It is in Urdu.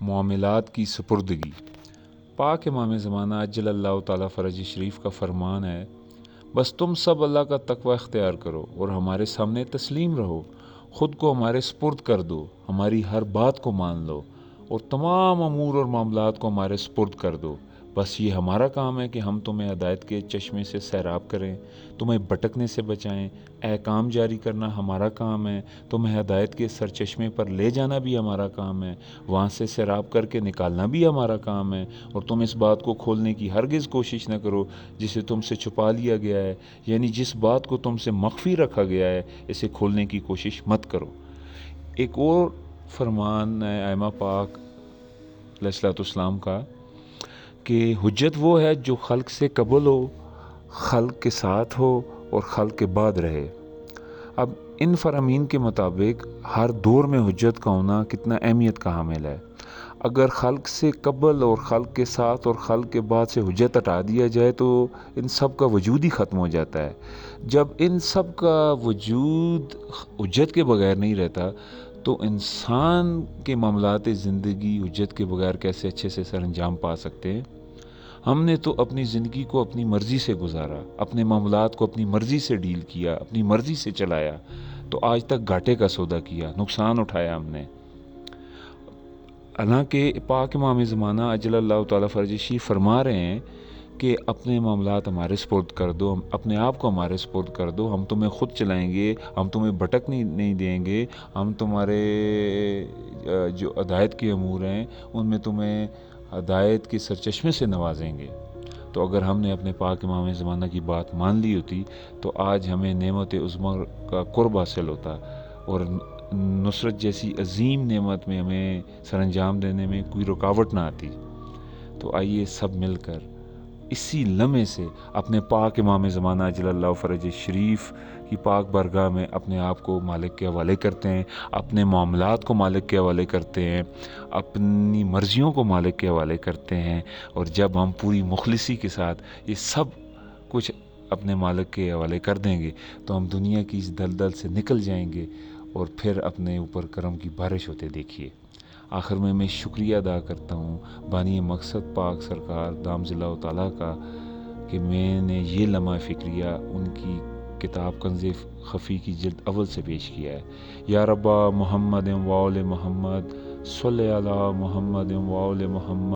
معاملات کی سپردگی۔ پاک امام زمانہ عجل اللہ تعالیٰ فرج شریف کا فرمان ہے، بس تم سب اللہ کا تقوی اختیار کرو اور ہمارے سامنے تسلیم رہو، خود کو ہمارے سپرد کر دو، ہماری ہر بات کو مان لو اور تمام امور اور معاملات کو ہمارے سپرد کر دو۔ بس یہ ہمارا کام ہے کہ ہم تمہیں ہدایت کے چشمے سے سیراب کریں، تمہیں بھٹکنے سے بچائیں۔ احکام جاری کرنا ہمارا کام ہے، تمہیں ہدایت کے سرچشمے پر لے جانا بھی ہمارا کام ہے، وہاں سے سیراب کر کے نکالنا بھی ہمارا کام ہے۔ اور تم اس بات کو کھولنے کی ہرگز کوشش نہ کرو جسے تم سے چھپا لیا گیا ہے، یعنی جس بات کو تم سے مخفی رکھا گیا ہے اسے کھولنے کی کوشش مت کرو۔ ایک اور فرمان ہے ائمہ پاک علیہ الصلوۃ والسلام کا کہ حجت وہ ہے جو خلق سے قبل ہو، خلق کے ساتھ ہو اور خلق کے بعد رہے۔ اب ان فرامین کے مطابق ہر دور میں حجت کا ہونا کتنا اہمیت کا حامل ہے۔ اگر خلق سے قبل اور خلق کے ساتھ اور خلق کے بعد سے حجت ہٹا دیا جائے تو ان سب کا وجود ہی ختم ہو جاتا ہے۔ جب ان سب کا وجود حجت کے بغیر نہیں رہتا تو انسان کے معاملات زندگی حجت کے بغیر کیسے اچھے سے سر انجام پا سکتے ہیں؟ ہم نے تو اپنی زندگی کو اپنی مرضی سے گزارا، اپنے معاملات کو اپنی مرضی سے ڈیل کیا، اپنی مرضی سے چلایا، تو آج تک گھاٹے کا سودا کیا، نقصان اٹھایا ہم نے۔ حالانکہ پاک امام زمانہ عجل اللہ تعالیٰ فرج شریف فرما رہے ہیں کہ اپنے معاملات ہمارے سپرد کر دو، اپنے آپ کو ہمارے سپرد کر دو، ہم تمہیں خود چلائیں گے، ہم تمہیں بھٹک نہیں دیں گے، ہم تمہارے جو ہدایت کے امور ہیں ان میں تمہیں ہدایت کے سرچشمے سے نوازیں گے۔ تو اگر ہم نے اپنے پاک امام زمانہ کی بات مان لی ہوتی تو آج ہمیں نعمت عظمیٰ کا قرب حاصل ہوتا اور نصرت جیسی عظیم نعمت میں ہمیں سر انجام دینے میں کوئی رکاوٹ نہ آتی۔ تو آئیے سب مل کر اسی لمحے سے اپنے پاک امام زمانہ عجل اللہ فرج شریف کی پاک بارگاہ میں اپنے آپ کو مالک کے حوالے کرتے ہیں، اپنے معاملات کو مالک کے حوالے کرتے ہیں، اپنی مرضیوں کو مالک کے حوالے کرتے ہیں، اور جب ہم پوری مخلصی کے ساتھ یہ سب کچھ اپنے مالک کے حوالے کر دیں گے تو ہم دنیا کی اس دلدل سے نکل جائیں گے اور پھر اپنے اوپر کرم کی بارش ہوتے دیکھیے۔ آخر میں شکریہ ادا کرتا ہوں بانی مقصد پاک سرکار دامت اللہ تعالیٰ کا کہ میں نے یہ لمحہ فکریہ ان کی کتاب کنز خفی کی جلد اول سے پیش کیا ہے۔ یا ربا محمد و آل محمد صلی علی محمد و آل محمد